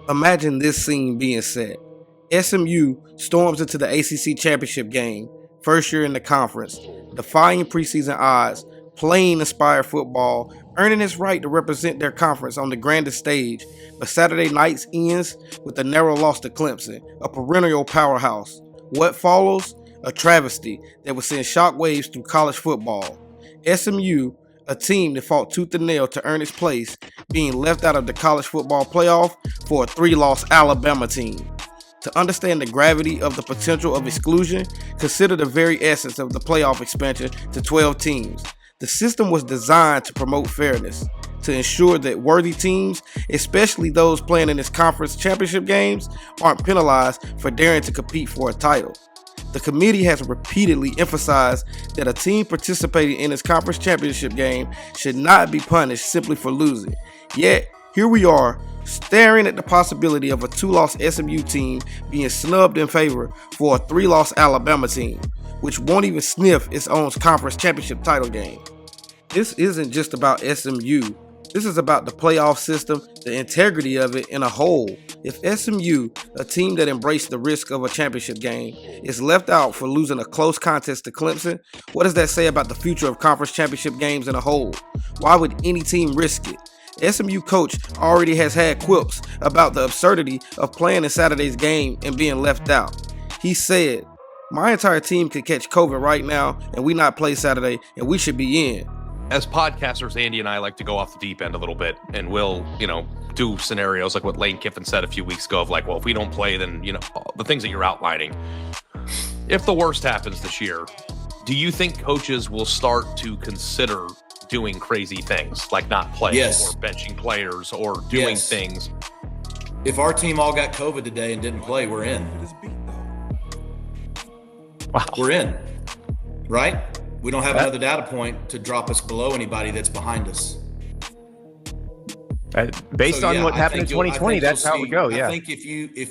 Imagine this scene being set. SMU storms into the ACC championship game, first year in the conference, defying preseason odds, playing inspired football, earning its right to represent their conference on the grandest stage, but Saturday night ends with a narrow loss to Clemson, a perennial powerhouse. What follows? A travesty that would send shockwaves through college football. SMU, a team that fought tooth and nail to earn its place, being left out of the college football playoff for a 3-loss Alabama team. To understand the gravity of the potential of exclusion, consider the very essence of the playoff expansion to 12 teams. The system was designed to promote fairness, to ensure that worthy teams, especially those playing in its conference championship games, aren't penalized for daring to compete for a title. The committee has repeatedly emphasized that a team participating in its conference championship game should not be punished simply for losing. Yet, here we are, staring at the possibility of a 2-loss SMU team being snubbed in favor for a 3-loss Alabama team, which won't even sniff its own conference championship title game. This isn't just about SMU. This is about the playoff system, the integrity of it in a whole. If SMU, a team that embraced the risk of a championship game, is left out for losing a close contest to Clemson, what does that say about the future of conference championship games in a whole? Why would any team risk it? SMU coach already has had quips about the absurdity of playing in Saturday's game and being left out. He said, "My entire team could catch COVID right now and we not play Saturday and we should be in." As podcasters, Andy and I like to go off the deep end a little bit, and we'll, do scenarios like what Lane Kiffin said a few weeks ago of like, well, if we don't play, then, the things that you're outlining. If the worst happens this year, do you think coaches will start to consider doing crazy things like not playing or benching players or doing things? If our team all got COVID today and didn't play, we're in. Wow. We're in, right? We don't have another data point to drop us below anybody that's behind us. Based on what happened in 2020, that's how it would go. Yeah. I think if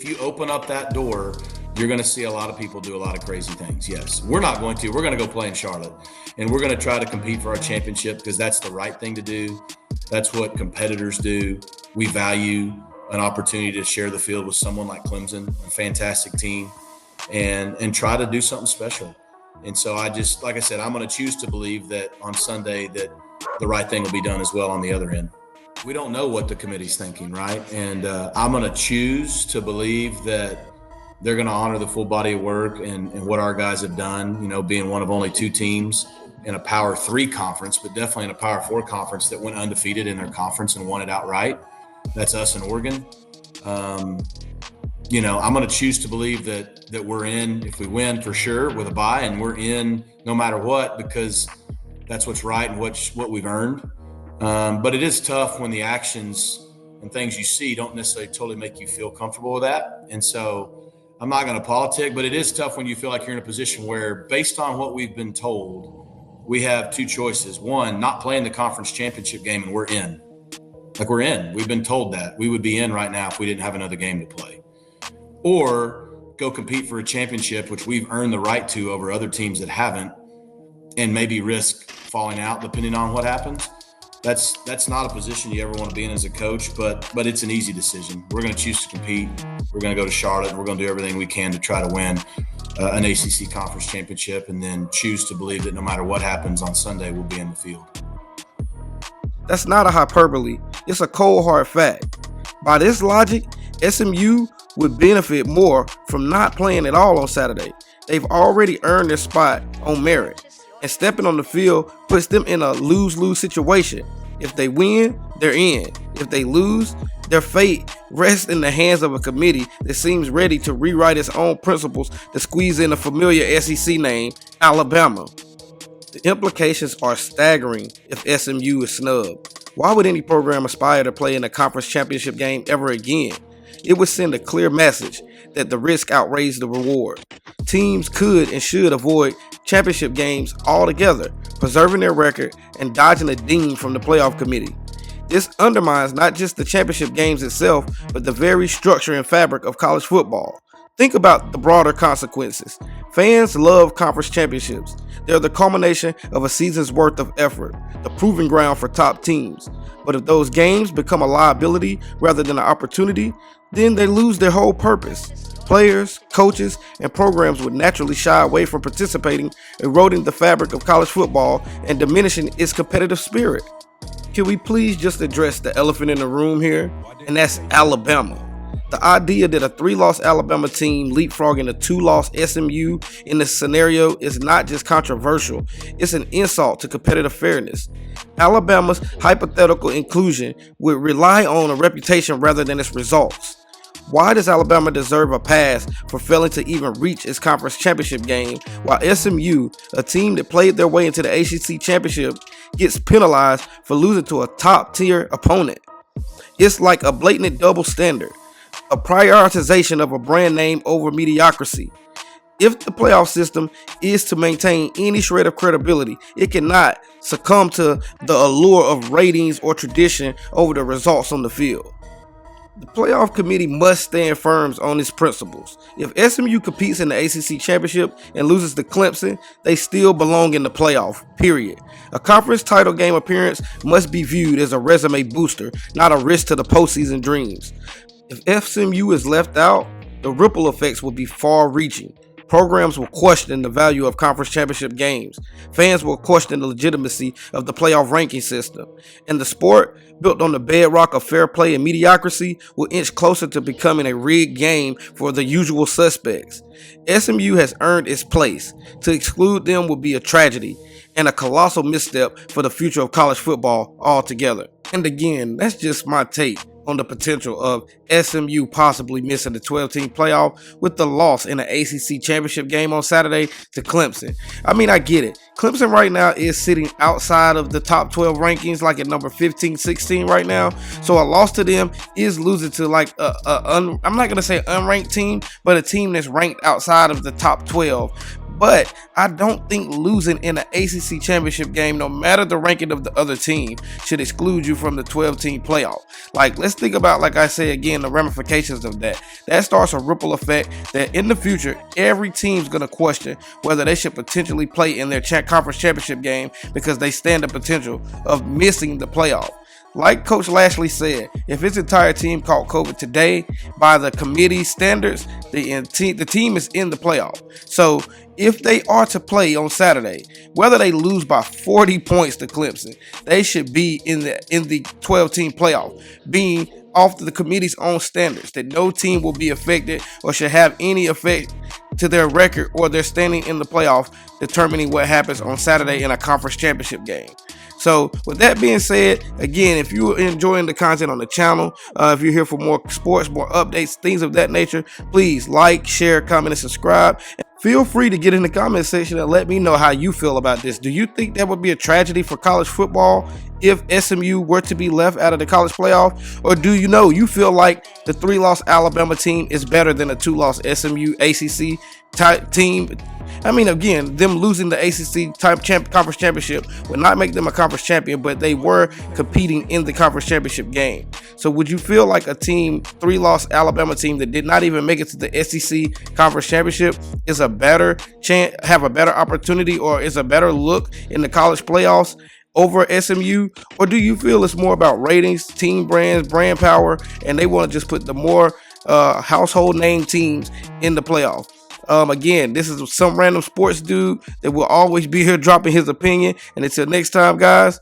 you open up that door, you're going to see a lot of people do a lot of crazy things. Yes, we're not going to. We're going to go play in Charlotte, and we're going to try to compete for our championship because that's the right thing to do. That's what competitors do. We value an opportunity to share the field with someone like Clemson, a fantastic team, and try to do something special. And so like I said, I'm going to choose to believe that on Sunday that the right thing will be done as well on the other end. We don't know what the committee's thinking, right? And I'm going to choose to believe that they're going to honor the full body of work and what our guys have done, being one of only 2 teams in a Power 3 conference, but definitely in a Power 4 conference that went undefeated in their conference and won it outright. That's us in Oregon. I'm going to choose to believe that we're in, if we win for sure with a bye, and we're in no matter what, because that's what's right and what we've earned. But it is tough when the actions and things you see don't necessarily totally make you feel comfortable with that. And so I'm not going to politic, but it is tough when you feel like you're in a position where, based on what we've been told, we have 2 choices. One, not playing the conference championship game, and we're in. Like, we're in. We've been told that. We would be in right now if we didn't have another game to play. Or go compete for a championship, which we've earned the right to over other teams that haven't, and maybe risk falling out depending on what happens. That's not a position you ever want to be in as a coach, but it's an easy decision. We're going to choose to compete. We're going to go to Charlotte. We're going to do everything we can to try to win an ACC conference championship, and then choose to believe that no matter what happens on Sunday, we'll be in the field. That's not a hyperbole. It's a cold hard fact. By this logic, SMU would benefit more from not playing at all on Saturday. They've already earned their spot on merit, and stepping on the field puts them in a lose-lose situation. If they win, they're in. If they lose, their fate rests in the hands of a committee that seems ready to rewrite its own principles to squeeze in a familiar SEC name, Alabama. The implications are staggering if SMU is snubbed. Why would any program aspire to play in a conference championship game ever again? It would send a clear message that the risk outweighs the reward. Teams could and should avoid championship games altogether, preserving their record and dodging a ding from the playoff committee. This undermines not just the championship games itself, but the very structure and fabric of college football. Think about the broader consequences. Fans love conference championships. They're the culmination of a season's worth of effort, the proving ground for top teams. But if those games become a liability rather than an opportunity, then they lose their whole purpose. Players, coaches, and programs would naturally shy away from participating, eroding the fabric of college football and diminishing its competitive spirit. Can we please just address the elephant in the room here? And that's Alabama. The idea that a 3-loss Alabama team leapfrogging a 2-loss SMU in this scenario is not just controversial, it's an insult to competitive fairness. Alabama's hypothetical inclusion would rely on a reputation rather than its results. Why does Alabama deserve a pass for failing to even reach its conference championship game, while SMU, a team that played their way into the ACC championship, gets penalized for losing to a top-tier opponent? It's like a blatant double standard, a prioritization of a brand name over mediocrity. If the playoff system is to maintain any shred of credibility, it cannot succumb to the allure of ratings or tradition over the results on the field. The playoff committee must stand firm on its principles. If SMU competes in the ACC championship and loses to Clemson, they still belong in the playoff, period. A conference title game appearance must be viewed as a resume booster, not a risk to the postseason dreams. If SMU is left out, the ripple effects will be far-reaching. Programs will question the value of conference championship games. Fans will question the legitimacy of the playoff ranking system. And the sport, built on the bedrock of fair play and mediocrity, will inch closer to becoming a rigged game for the usual suspects. SMU has earned its place. To exclude them would be a tragedy and a colossal misstep for the future of college football altogether. And again, that's just my take on the potential of SMU possibly missing the 12-team playoff with the loss in the ACC championship game on Saturday to Clemson. I mean, I get it. Clemson right now is sitting outside of the top 12 rankings, like at number 15, 16 right now. So a loss to them is losing to like I'm not going to say unranked team, but a team that's ranked outside of the top 12. But I don't think losing in an ACC championship game, no matter the ranking of the other team, should exclude you from the 12-team playoff. Like, let's think about, like I say again, the ramifications of that. That starts a ripple effect that in the future, every team's going to question whether they should potentially play in their conference championship game because they stand the potential of missing the playoff. Like Coach Lashley said, if his entire team caught COVID today, by the committee standards, the team is in the playoff. So if they are to play on Saturday, whether they lose by 40 points to Clemson, they should be in the 12-team playoff, being off the committee's own standards, that no team will be affected or should have any effect to their record or their standing in the playoff, determining what happens on Saturday in a conference championship game. So with that being said, again, if you're enjoying the content on the channel, if you're here for more sports, more updates, things of that nature, please like, share, comment, and subscribe. Feel free to get in the comment section and let me know how you feel about this. Do you think that would be a tragedy for college football if SMU were to be left out of the college playoff? Or do you feel like the 3-loss Alabama team is better than a 2-loss SMU ACC type team? I mean, again, them losing the ACC type conference championship would not make them a conference champion, but they were competing in the conference championship game. So would you feel like a 3-loss Alabama team that did not even make it to the SEC conference championship is a better chance, have a better opportunity, or is a better look in the college playoffs over SMU? Or do you feel it's more about ratings, team brands, brand power, and they want to just put the more household name teams in the playoff? Again, this is some random sports dude that will always be here dropping his opinion. And until next time, guys,